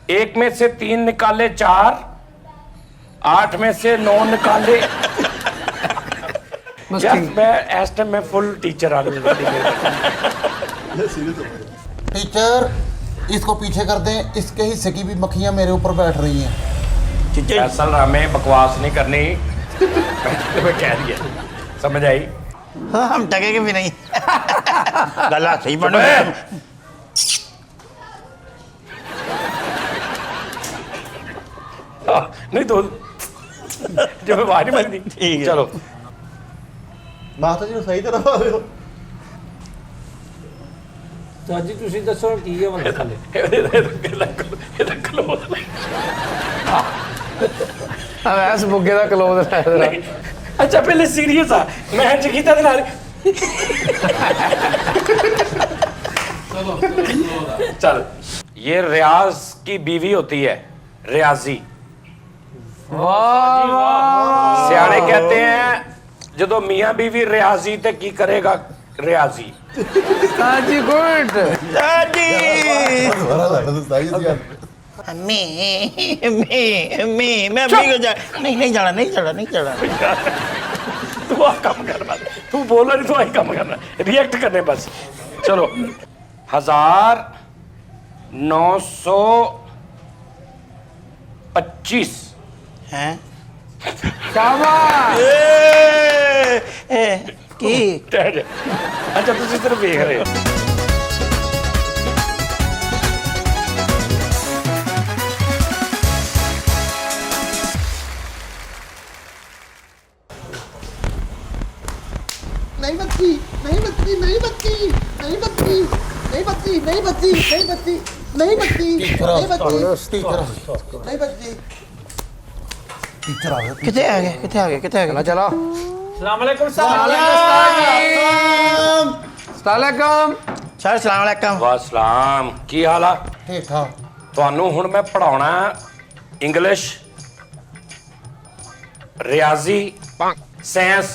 1 में से 3 निकाले 4, 8 में से 9 निकाले। यार मैं इस टाइम में फुल टीचर आ गया। टीचर इसको पीछे कर दें, इसके हिस्से की भी मक्खियां मेरे ऊपर बैठ रही हैं। असल हमें बकवास नहीं करनी, मैं कह दिया, समझ आई? हाँ, हम टकेंगे भी नहीं। गला सही बन नहीं तो जो आवाज नहीं बनती। ठीक है। चलो ਮਾਤਾ ਜੀ ਨੂੰ ਸਹੀ ਤਰ੍ਹਾਂ ਪਾਓ। ਤਾਂ ਜੀ ਤੁਸੀਂ ਦੱਸੋ ਕੀ ਹੈ ਮਤਲਬ ਥੱਲੇ ਐਸ ਬੁੱਗੇ ਦਾ ਕਲੋਜ਼ ਹੈ। अच्छा पहले सीरियस आ, मैं जगीता दे नाल चल। ये रियाज की बीवी होती है, रियाजी। ਵਾਹ ਵਾਹ सियाने कहते हैं जदों मियां बीवी रियाजी ते की करेगा रियाजी। ਸਾਜੀ ਗੁੱਡ दादी ਬੜਾ ਲੱਗਦਾ ਸਹੀ ਸੀ ਗੱਲ। मैं भी को जा नहीं जाना नहीं जाना नहीं जाना। तू आ काम कर बस, तू बोला नहीं तो आई काम करना, रिएक्ट करने बस। चलो 1925 हैं शाबाश की ठहर जा। अच्छा तुम सिर्फ देख रहे हो। नहीं बच्ची नहीं बच्ची नहीं बच्ची नहीं बच्ची नहीं बच्ची नहीं बच्ची नहीं बच्ची नहीं बच्ची नहीं बच्ची नहीं बच्ची। टीचर आ गए। कितने आ गए कितने आ गए कितने आ गए ਚਲੋ ਸਲਾਮ ਅਲੈਕੁਮ ਸਲਾਮ सर सलाम अलैकुम। वासलाम की हाल आ? ठीक ठाक। ਤੁਹਾਨੂੰ ਹੁਣ ਮੈਂ ਪੜਾਉਣਾ ਇੰਗਲਿਸ਼, ਰਿਆਜ਼ੀ, ਸਾਇੰਸ।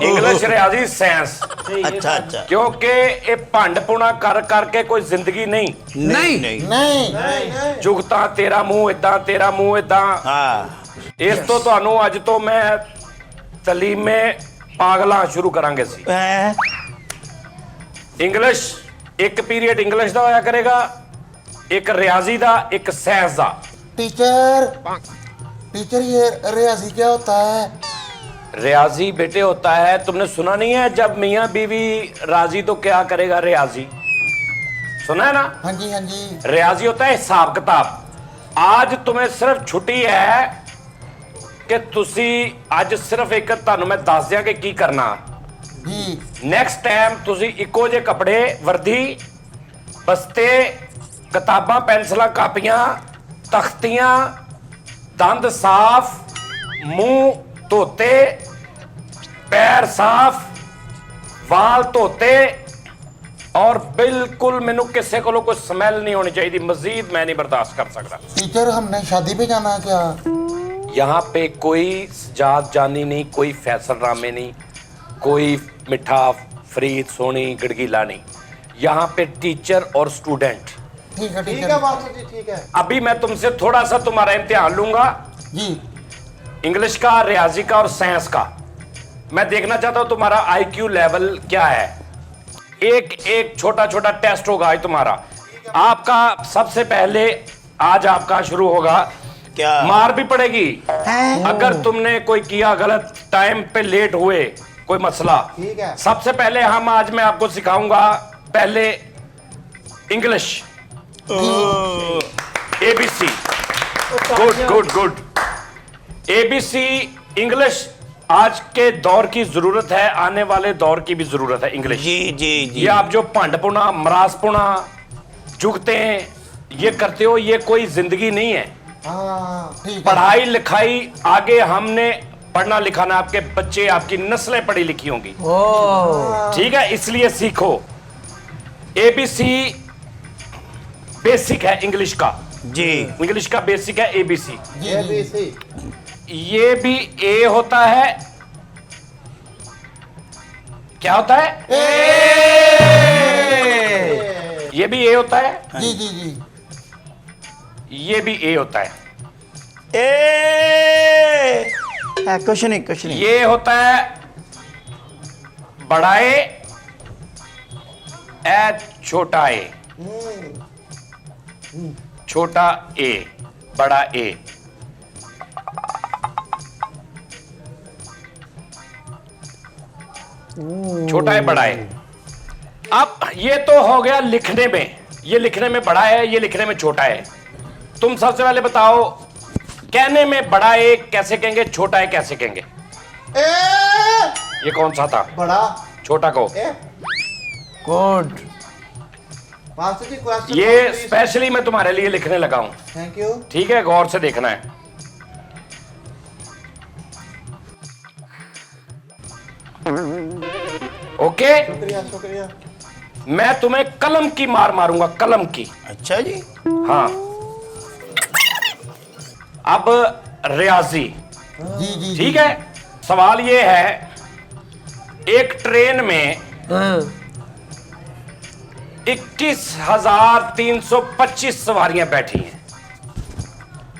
ਇੰਗਲਿਸ਼, ਰਿਆਜ਼ੀ, ਸਾਇੰਸ। अच्छा अच्छा ਕਿਉਂਕਿ ਇਹ ਭੰਡ-ਪੁਣਾ ਕਰ ਕਰਕੇ ਕੋਈ ਜ਼ਿੰਦਗੀ ਨਹੀਂ। नहीं नहीं नहीं ਜੁਗਤਾਂ ਤੇਰਾ ਮੂੰਹ ਇਦਾਂ, ਤੇਰਾ ਮੂੰਹ ਇਦਾਂ। हाँ ਇਸ ਤੋਂ ਤੁਹਾਨੂੰ ਅੱਜ ਤੋਂ ਮੈਂ ਤਲੀਮੇ ਪਾਗਲਾਂ ਸ਼ੁਰੂ ਕਰਾਂਗੇ ਸੀ। ਇੰਗਲਿਸ਼ ਇੱਕ ਪੀਰੀਅਡ ਇੰਗਲਿਸ਼ ਦਾ ਹੋਇਆ ਕਰੇਗਾ, ਇੱਕ ਰਿਆਜ਼ੀ ਦਾ, ਇੱਕ ਸਾਇੰਸ ਦਾ। टीचर टीचर ये रियाजी क्या होता है? रियाजी बेटे होता है, तुमने सुना नहीं है जब मियाँ बीवी राजी तो क्या करेगा रियाजी? सुना है ना? हाँ जी हाँ जी। रियाजी होता है हिसाब किताब। आज तुम्हें सिर्फ छुट्टी है कि तुसी आज सिर्फ एक ਤੁਹਾਨੂੰ ਮੈਂ ਦੱਸ ਦਿਆਂ ਕਿ ਕੀ ਕਰਨਾ। जी ਨੈਕਸਟ ਟਾਈਮ ਤੁਸੀਂ ਇੱਕੋ ਜਿਹੇ ਕੱਪੜੇ, ਵਰਦੀ, ਬਸਤੇ, ਕਿਤਾਬਾਂ, ਪੈਨਸਲਾਂ, ਕਾਪੀਆਂ, ਤਖਤੀਆਂ, ਦੰਦ ਸਾਫ਼, ਮੂੰਹ ਧੋਤੇ, पैर साफ, वाल धोते और बिल्कुल मैनू किसी को कोई स्मैल नहीं होनी चाहिए। मजीद मैं नहीं बर्दाश्त कर सकता। टीचर हमने शादी पे जाना है क्या? यहाँ पे कोई जात जानी नहीं, कोई फैसल रामे नहीं, कोई मिठा फरीद सोनी गड़गीला नहीं। यहाँ पे टीचर और स्टूडेंट। ठीक है टीचर। मास्टर जी ठीक है। अभी मैं तुमसे थोड़ा सा तुम्हारा इम्तिहान लूंगा, जी इंग्लिश का, रियाजी का और साइंस का। मैं देखना चाहता हूं तुम्हारा आईक्यू लेवल क्या है। एक एक छोटा छोटा टेस्ट होगा आज तुम्हारा। आपका सबसे पहले आज आपका शुरू होगा, क्या मार भी पड़ेगी अगर तुमने कोई किया गलत, टाइम पे लेट हुए, कोई मसला। ठीक है। सबसे पहले आज मैं आपको सिखाऊंगा पहले English, ABC. Good good good. ABC English आज के दौर की जरूरत है, आने वाले दौर की भी जरूरत है इंग्लिश। जी जी जी। ये आप जो भंडपुना, मरासपुना, जुगते हैं, ये करते हो, ये कोई जिंदगी नहीं है। हाँ ठीक है। पढ़ाई लिखाई आगे हमने पढ़ना लिखाना, आपके बच्चे, आपकी नस्लें पढ़ी लिखी होंगी। ठीक है, इसलिए सीखो। एबीसी बेसिक है इंग्लिश का। जी इंग्लिश का बेसिक है एबीसी। जी जी। ये भी ए होता है, क्या होता है? ए! ये भी ए होता है। जी जी जी। ये भी ए होता है। कुछ नहीं ये होता है बड़ा ए छोटा ए, छोटा ए बड़ा ए। छोटा है बड़ा है। अब ये तो हो गया लिखने में, ये लिखने में बड़ा है, ये लिखने में छोटा है। तुम सबसे पहले बताओ कहने में बड़ा है कैसे कहेंगे, छोटा है कैसे कहेंगे? ए ये कौन सा था? बड़ा छोटा को a good. Master ji question ये स्पेशली मैं तुम्हारे लिए लिखने लगा हूं, थैंक यू। ठीक है? गौर से देखना है। ओके, शुक्रिया शुक्रिया। मैं तुम्हें कलम की मार मारूंगा, कलम की। अच्छा जी। हाँ, अब रियाजी, जी जी ठीक है? सवाल ये है, एक ट्रेन में 21,325 सवारियां बैठी हैं।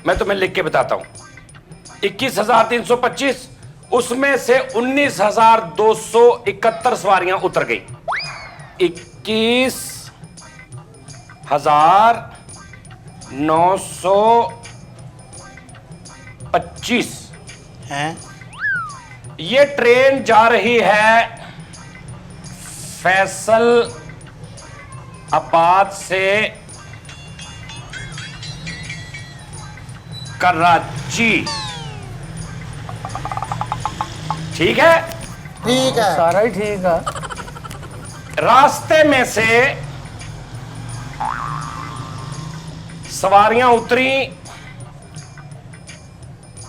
मैं तुम्हें लिख के बताता हूं। 21,325, उसमें से 19,271 सवारियां उतर गई। 21,925 हैं? ये ट्रेन जा रही है फैसल आबाद से कराची, ठीक है? ठीक है। सारा ही ठीक है। रास्ते में से सवारियां उतरी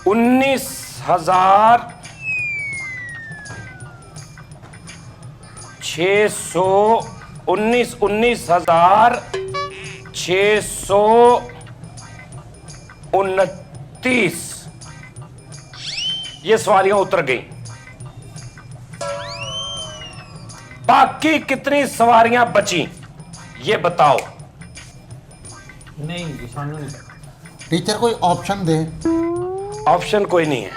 19,629 ये सवारियां उतर गई। बाकी कितनी सवारियां बची ये बताओ। नहीं जी सानू नहीं। टीचर कोई ऑप्शन दे। ऑप्शन कोई नहीं है।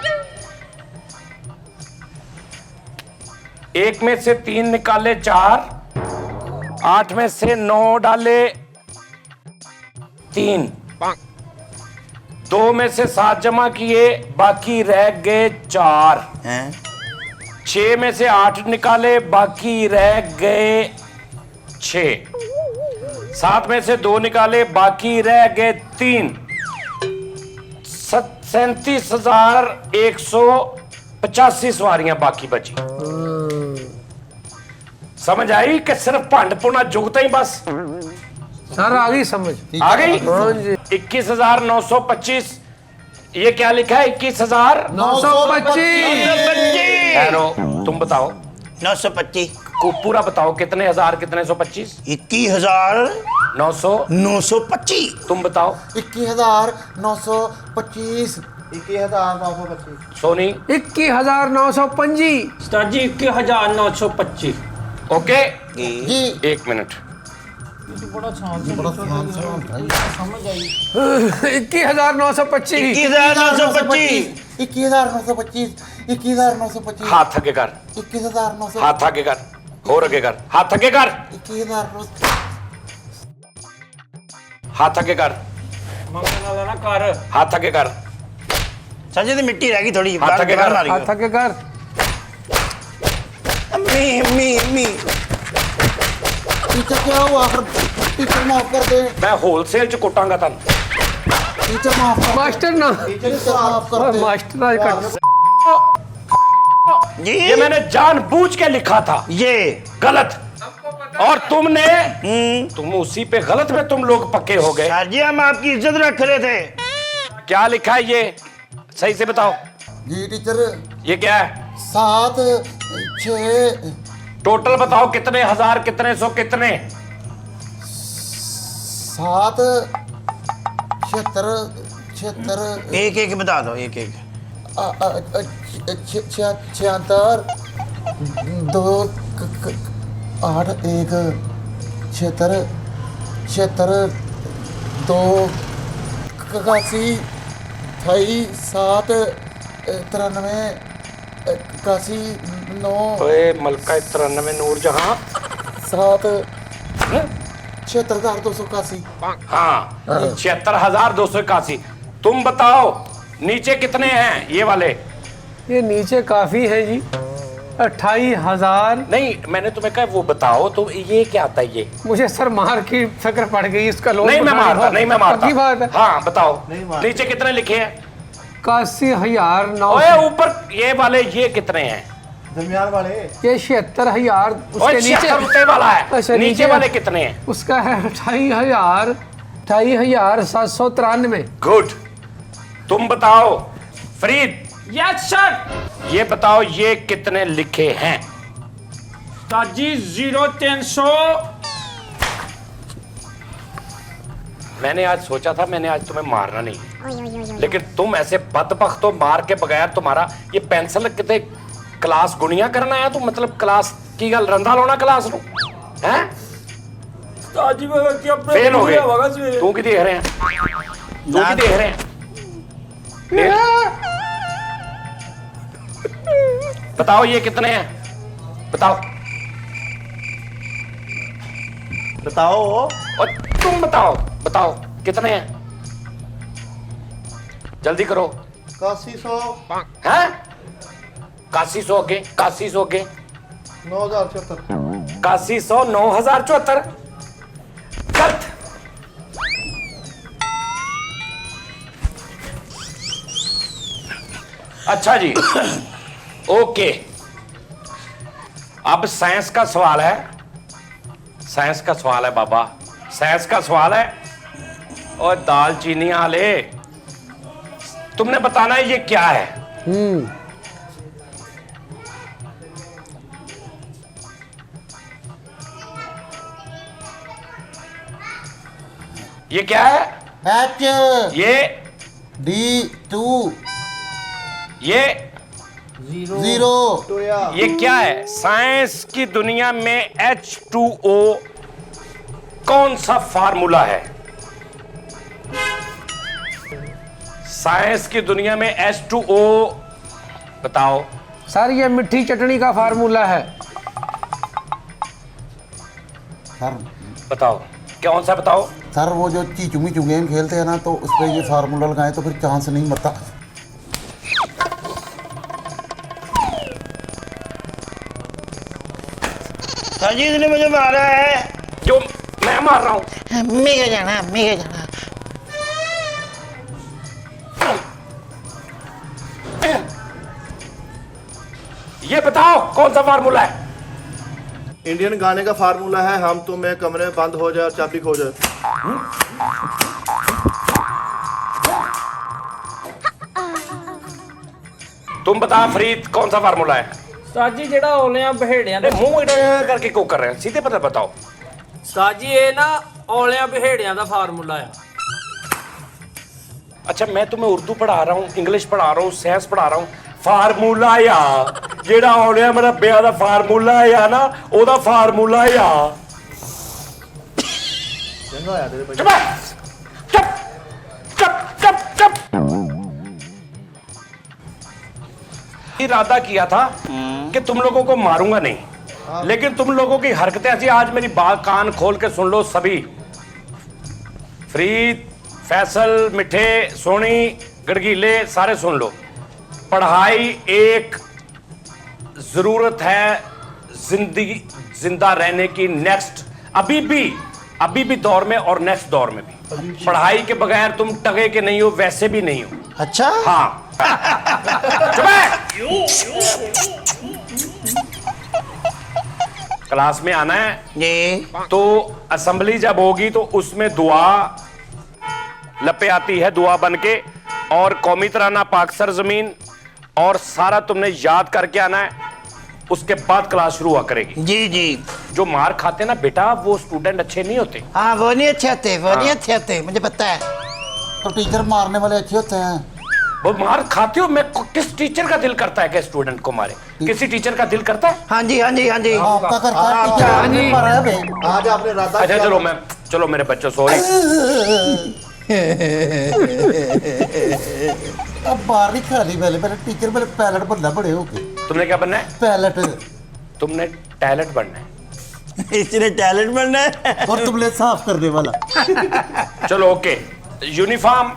एक में से 3 निकाले 4, 8 में से 9 डाले 3, 2 में से 7 जमा किए, बाकी रह गए 4। हैं? 6 में से 8 निकाले, बाकी रह गए 6। 7 में से 2 निकाले, बाकी रह गए 3। 37,185 सवारियां बाकी बची। समझ आई कि सिर्फ भंड पुना जुगता ही बस सर आ गई समझ। आ गई? हाँ जी। 21,925, ये क्या लिखा है? 925। ठहरो, तुम बताओ 925। को पूरा बताओ, कितने हजार कितने 125? 900। 21,925। तुम बताओ 21,925। 21,925। सोनी। 21,925। उस्ताद जी 21,925। ओके, जी 1 मिनट। बड़ा ध्यान से भाई। समझ आई। 21,925। 21,925। 21,925। 21,925। हाथ आगे कर, 21,925। हाथ आगे कर, और आगे कर, हाथ आगे कर, 21,925। हाथ आगे कर, मंगन वाला ना कर। हाथ आगे कर। सजे तो मिट्टी रह गई थोड़ी। हाथ आगे कर, हाथ आगे कर। मी। टीचर क्या हुआ? टीचर माफ कर दे। मैं होलसेल च कुटांगा तन। टीचर माफ कर। मास्टर ना, टीचर माफ कर दे। मास्टर आज कट। जी ये मैंने जानबूझ के लिखा था, ये गलत। और तुम उसी पे गलत में तुम लोग पक्के हो गए। सर जी हम आपकी इज्जत रख रहे थे। क्या लिखा है ये? सही से बताओ, जी टीचर। ये क्या है? 7 6 टोटल बताओ, कितने हजार, कितने सौ, कितने? 7 76 76 एक एक बता दो, एक एक। 76 2 8 1 76 76 2 इक्यासी 28 7 93 81 9 ओए मलका 93 नूरजहां 7 76,281। हाँ 76,281। तुम बताओ नीचे कितने हैं ये वाले? ये नीचे काफी है जी। 28,000। नहीं मैंने तुम्हें कहा वो बताओ तो ये क्या आता है ये? मुझे सर मार की फिक्र पड़ गई इसका लोन। नहीं मैं मारता, नहीं मैं मारता। पक्की बात है। हाँ बताओ नीचे कितने लिखे हैं? 81,900। ओए ऊपर ये वाले ये कितने हैं? दरमियान वाले ये 76,000 ओए उसके नीचे 76 वाला है। अच्छा, नीचे नीचे वाले कितने हैं? उसका है 28,793। गुड। तुम बताओ फरीद, यस सर। ये बताओ ये कितने लिखे हैं? उस्ताद जी 0300। मैंने आज सोचा था मैंने आज तुम्हें मारना नहीं, लेकिन तुम ऐसे बदबख्त हो, मार के बगैर तुम्हारा ये पेंसिल कितने क्लास गुणिया करना है तू, मतलब क्लास की गल रंधा लाना क्लास नु हैं? उस्ताद जी मैं क्या फेल हो गए। तू की देख रहे हैं? तू की देख रहे हैं? बताओ ये कितने हैं? बताओ बताओ। और तुम बताओ बताओ कितने हैं? जल्दी करो। 8100 हैं? 8100 के 8100 के 9074। 8100 9074। गलत। अच्छा जी ओके। अब साइंस का सवाल है। साइंस का सवाल है बाबा, साइंस का सवाल है। और दालचीनी वाले तुमने बताना है ये क्या है? ये क्या है? H ये D2 ये 0 ये क्या है? साइंस की दुनिया में H2O कौन सा फार्मूला है? साइंस की दुनिया में H2O बताओ। सर ये मिट्टी चटनी का फार्मूला है। सर बताओ कौन सा बताओ। सर वो जो चीचू गेम खेलते हैं ना, तो उस पर ये फार्मूला लगाएं तो फिर चांस नहीं मरता। सर जी इसने मुझे मारा है। जो मैं मार रहा हूं। मैं क्या जाना, मैं क्या जाना। ये बताओ कौन सा फार्मूला है? इंडियन गाने का फार्मूला है, हम तुम एक कमरे में बंद हो जाए और चाबी खो जाए। तुम बता फरीद कौन सा फार्मूला है? उस्ताद जी जेड़ा औलियां बहेड़ियां अरे मुंह इधर करके क्यों कर रहे हैं? सीधे पता बताओ। उस्ताद जी ये ना औलियां बहेड़ियां दा फार्मूला है। अच्छा मैं तुम्हें उर्दू पढ़ा रहा हूँ, इंग्लिश पढ़ा रहा हूँ, साइंस पढ़ा रहा हूँ। फार्मूला या जेड़ा औलिया मेरा बिया दा फार्मूला या ना ओदा फार्मूला या चुप चुप चुप चुप चुप। इरादा किया था कि तुम लोगों को मारूंगा नहीं, लेकिन तुम लोगों की हरकतें ऐसी। आज मेरी बात कान खोल के सुन लो सभी। फरीद, फैसल, मिठे, सोनी, गड़गीले सारे सुन लो। पढ़ाई एक जरूरत है जिंदगी जिंदा रहने की, नेक्स्ट अभी भी दौर में और नेक्स्ट दौर में भी। पढ़ाई के बगैर तुम टगे के नहीं हो, वैसे भी नहीं हो। अच्छा हाँ चुप है। क्लास में आना है जी। तो असेंबली जब होगी तो उसमें दुआ लपे आती है, दुआ बन के, और कौमी तराना, पाक सरजमीन और सारा तुमने याद करके आना है। उसके बाद क्लास शुरू हुआ करेगी। जी जी। जो मार खाते ना बेटा वो स्टूडेंट अच्छे नहीं होते। हाँ वो नहीं अच्छे होते, वो नहीं अच्छे होते, मुझे पता है। तो टीचर मारने वाले अच्छे होते हैं। वो मार खाते हो। मैं किस टीचर का दिल करता है कि स्टूडेंट को मारे? किसी टीचर का दिल करता है? हाँ जी हाँ जी हाँ जी। आपका करता है टीचर, हाँ आपने जी। मारा है बे। आज आपने राधा अच्छा चलो मेरे बच्चों सॉरी। अब बाहर नहीं खा रही पहले पहले टीचर पहले पैलेट बनना बड़े होके तुमने क्या बनना है? पैलेट तुमने टैलेंट बनना है। इसने टैलेंट बनना है। और तुमने साफ करने वाला। चलो ओके, यूनिफॉर्म,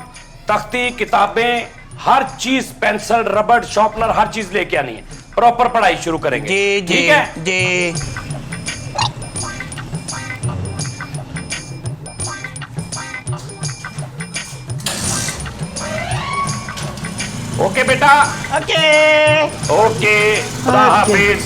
तख्ती, किताबें, हर चीज, पेंसिल, रबड़, शार्पनर, हर चीज लेके आनी है। प्रॉपर पढ़ाई शुरू करेंगे। जी जी ठीक है? जी। ओके बेटा, ओके। ओके, खुदा हाफिज।